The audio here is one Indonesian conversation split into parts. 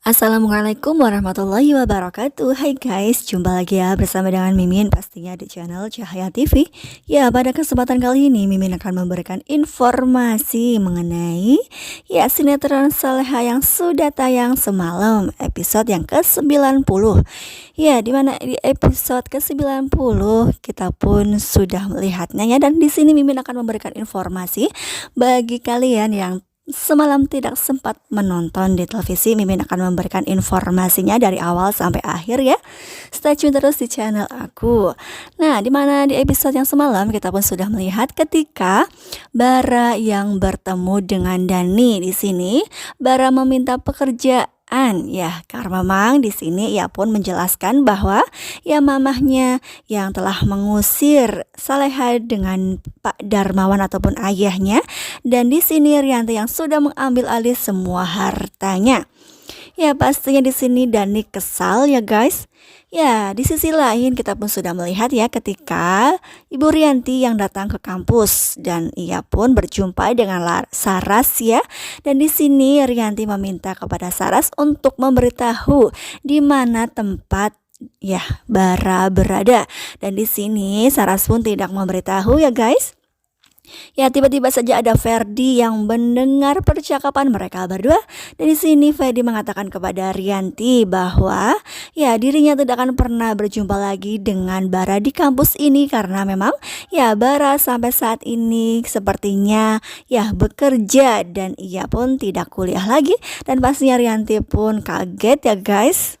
Assalamualaikum warahmatullahi wabarakatuh. Hai guys, jumpa lagi ya bersama dengan Mimin pastinya di channel Cahaya TV. Ya, pada kesempatan kali ini Mimin akan memberikan informasi mengenai sinetron Saleha yang sudah tayang semalam, episode yang ke-90. Ya, dimana di episode ke-90 kita pun sudah melihatnya ya, dan di sini Mimin akan memberikan informasi bagi kalian yang semalam tidak sempat menonton di televisi. Mimin akan memberikan informasinya dari awal sampai akhir ya. Stay tune terus di channel aku. Nah, dimana di episode yang semalam kita pun sudah melihat ketika Bara yang bertemu dengan Dani. Di sini Bara meminta pekerjaan ya, karena memang di sini ia pun menjelaskan bahwa mamahnya yang telah mengusir Saleha dengan Pak Darmawan ataupun ayahnya, dan di sini Rianti yang sudah mengambil alih semua hartanya. Ya, pastinya di sini Dani kesal ya guys. Ya, di sisi lain kita pun sudah melihat ya ketika Ibu Rianti yang datang ke kampus dan ia pun berjumpa dengan Saras ya. Dan di sini Rianti meminta kepada Saras untuk memberitahu di mana tempat Bara berada. Dan di sini Saras pun tidak memberitahu ya guys. Ya, tiba-tiba saja ada Ferdi yang mendengar percakapan mereka berdua. Dan di sini Ferdi mengatakan kepada Rianti bahwa dirinya tidak akan pernah berjumpa lagi dengan Bara di kampus ini karena memang Bara sampai saat ini sepertinya bekerja dan ia pun tidak kuliah lagi. Dan pastinya Rianti pun kaget ya guys.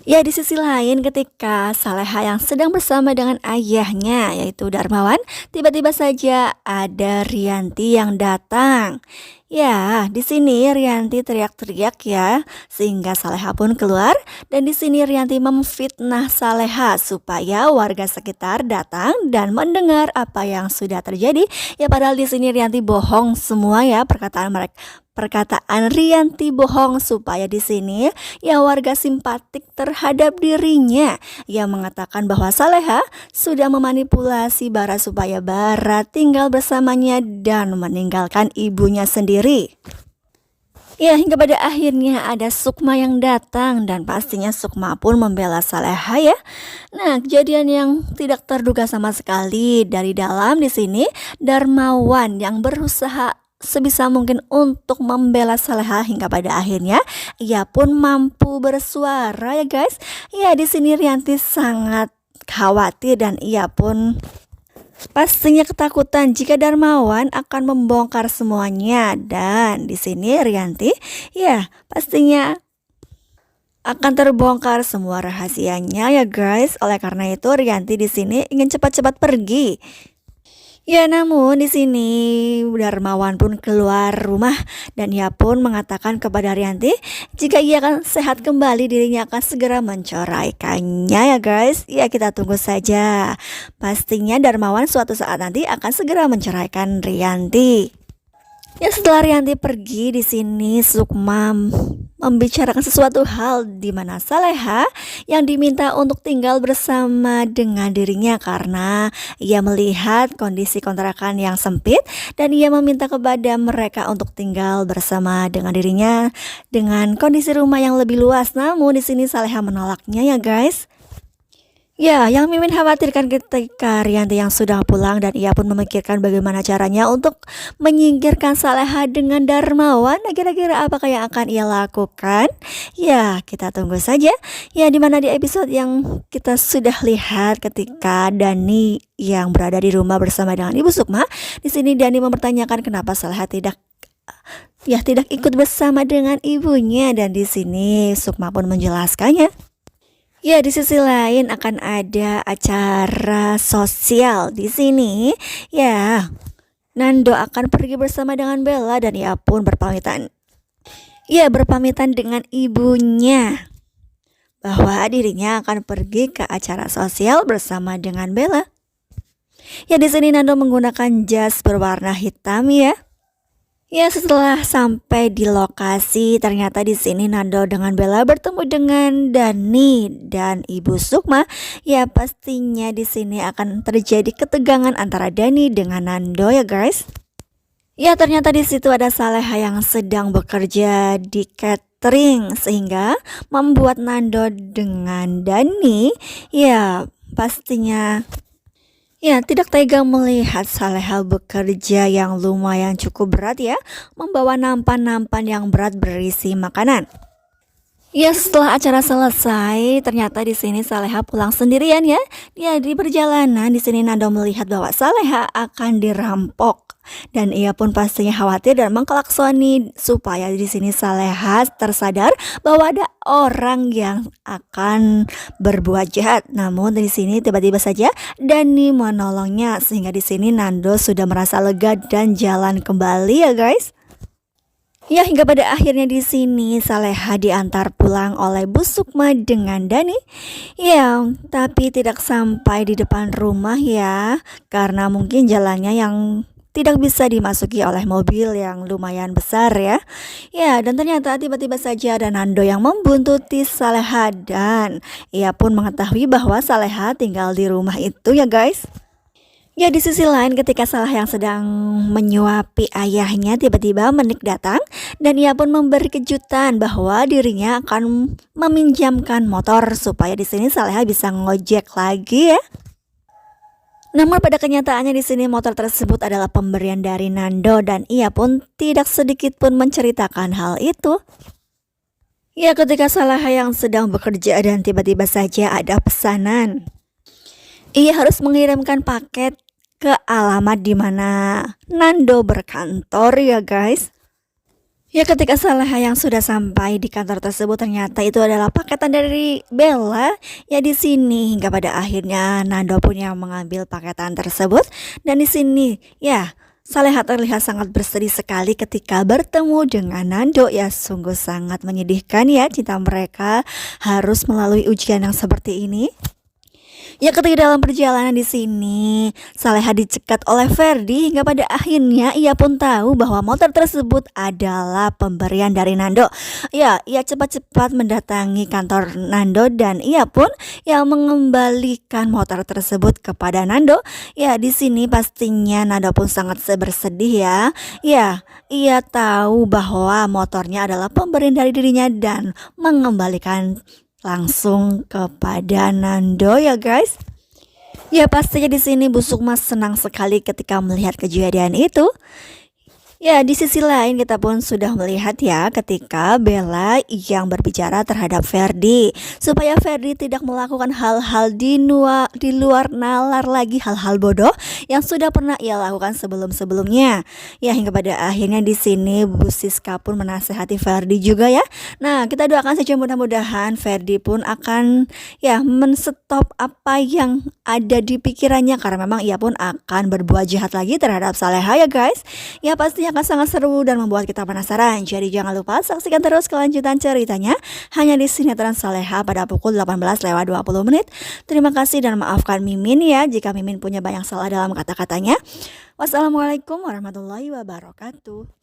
Ya, di sisi lain ketika Saleha yang sedang bersama dengan ayahnya yaitu Darmawan, tiba-tiba saja ada Rianti yang datang. Ya, di sini Rianti teriak-teriak ya, sehingga Saleha pun keluar. Dan di sini Rianti memfitnah Saleha supaya warga sekitar datang dan mendengar apa yang sudah terjadi. Ya, padahal di sini Rianti bohong semua ya, perkataan Rianti bohong supaya di sini warga simpatik terhadap dirinya. Ia mengatakan bahwa Saleha sudah memanipulasi Bara supaya Bara tinggal bersamanya dan meninggalkan ibunya sendiri. Ya, hingga pada akhirnya ada Sukma yang datang dan pastinya Sukma pun membela Saleha ya. Nah, kejadian yang tidak terduga sama sekali dari dalam di sini Darmawan yang berusaha sebisa mungkin untuk membela Saleha hingga pada akhirnya ia pun mampu bersuara ya guys. Ya, di sini Rianti sangat khawatir dan ia pun pastinya ketakutan jika Darmawan akan membongkar semuanya. Dan di sini Rianti pastinya akan terbongkar semua rahasianya ya guys. Oleh karena itu Rianti di sini ingin cepat-cepat pergi. Ya, namun di sini Darmawan pun keluar rumah dan ia pun mengatakan kepada Rianti jika ia akan sehat kembali dirinya akan segera menceraikannya ya guys. Ya, kita tunggu saja. Pastinya Darmawan suatu saat nanti akan segera menceraikan Rianti. Ya, setelah Rianti pergi di sini Sukma membicarakan sesuatu hal di mana Saleha yang diminta untuk tinggal bersama dengan dirinya karena ia melihat kondisi kontrakan yang sempit dan ia meminta kepada mereka untuk tinggal bersama dengan dirinya dengan kondisi rumah yang lebih luas. Namun di sini Saleha menolaknya ya guys. Ya, yang Mimin khawatirkan ketika Rianti yang sudah pulang dan ia pun memikirkan bagaimana caranya untuk menyingkirkan Saleha dengan Darmawan. Nah, kira-kira apakah yang akan ia lakukan? Ya, kita tunggu saja. Ya, dimana di episode yang kita sudah lihat ketika Dani yang berada di rumah bersama dengan Ibu Sukma. Di sini Dani mempertanyakan kenapa Saleha tidak ikut bersama dengan ibunya, dan di sini Sukma pun menjelaskannya. Ya, di sisi lain akan ada acara sosial di sini. Ya, Nando akan pergi bersama dengan Bella dan ia pun berpamitan. Ya, berpamitan dengan ibunya bahwa dirinya akan pergi ke acara sosial bersama dengan Bella. Ya, di sini Nando menggunakan jas berwarna hitam ya. Ya, setelah sampai di lokasi, ternyata di sini Nando dengan Bella bertemu dengan Dani dan Ibu Sukma. Ya, pastinya di sini akan terjadi ketegangan antara Dani dengan Nando ya guys. Ya, ternyata di situ ada Saleha yang sedang bekerja di string sehingga membuat Nando dengan Dani ya pastinya ya tidak tega melihat Saleha bekerja yang lumayan cukup berat ya, membawa nampan-nampan yang berat berisi makanan. Ya setelah acara selesai, ternyata di sini Saleha pulang sendirian ya. Ya di perjalanan di sini Nando melihat bahwa Saleha akan dirampok dan ia pun pastinya khawatir dan mengklaksoni supaya di sini Saleha tersadar bahwa ada orang yang akan berbuat jahat. Namun di sini tiba-tiba saja Dani menolongnya sehingga di sini Nando sudah merasa lega dan jalan kembali ya guys. Ya hingga pada akhirnya di sini Saleha diantar pulang oleh Bu Sukma dengan Dani. Ya, tapi tidak sampai di depan rumah ya, karena mungkin jalannya yang tidak bisa dimasuki oleh mobil yang lumayan besar ya. Ya, dan ternyata tiba-tiba saja ada Nando yang membuntuti Saleha dan ia pun mengetahui bahwa Saleha tinggal di rumah itu ya guys. Ya di sisi lain ketika Saleha yang sedang menyuapi ayahnya tiba-tiba Menik datang dan ia pun memberi kejutan bahwa dirinya akan meminjamkan motor supaya di sini Saleha bisa ngojek lagi ya. Namun pada kenyataannya di sini motor tersebut adalah pemberian dari Nando dan ia pun tidak sedikit pun menceritakan hal itu. Ya ketika Saleha yang sedang bekerja dan tiba-tiba saja ada pesanan. Ia harus mengirimkan paket ke alamat di mana Nando berkantor ya guys. Ya ketika Saleha yang sudah sampai di kantor tersebut ternyata itu adalah paketan dari Bella. Ya di sini hingga pada akhirnya Nando pun yang mengambil paketan tersebut dan di sini ya Saleha terlihat sangat bersedih sekali ketika bertemu dengan Nando. Ya sungguh sangat menyedihkan ya, cinta mereka harus melalui ujian yang seperti ini. Ya ketika dalam perjalanan di sini Saleha dicegat oleh Ferdi hingga pada akhirnya ia pun tahu bahwa motor tersebut adalah pemberian dari Nando. Ya, ia cepat-cepat mendatangi kantor Nando dan ia pun yang mengembalikan motor tersebut kepada Nando. Ya, di sini pastinya Nando pun sangat bersedih ya. Ya, ia tahu bahwa motornya adalah pemberian dari dirinya dan mengembalikan langsung kepada Nando ya guys. Ya pastinya di sini Bu Sukma senang sekali ketika melihat kejadian itu. Ya di sisi lain kita pun sudah melihat ya ketika Bella yang berbicara terhadap Ferdi supaya Ferdi tidak melakukan hal-hal di luar nalar lagi, hal-hal bodoh yang sudah pernah ia lakukan sebelum-sebelumnya. Ya hingga pada akhirnya di sini Bu Siska pun menasehati Ferdi juga ya. Nah kita doakan saja mudah-mudahan Ferdi pun akan ya menstop apa yang ada di pikirannya karena memang ia pun akan berbuat jahat lagi terhadap Saleha ya guys. Ya pastinya akan sangat seru dan membuat kita penasaran. Jadi jangan lupa saksikan terus kelanjutan ceritanya hanya di sinetron Saleha pada pukul 18:20. Terima kasih dan maafkan Mimin ya jika Mimin punya banyak salah dalam kata-katanya. Wassalamualaikum warahmatullahi wabarakatuh.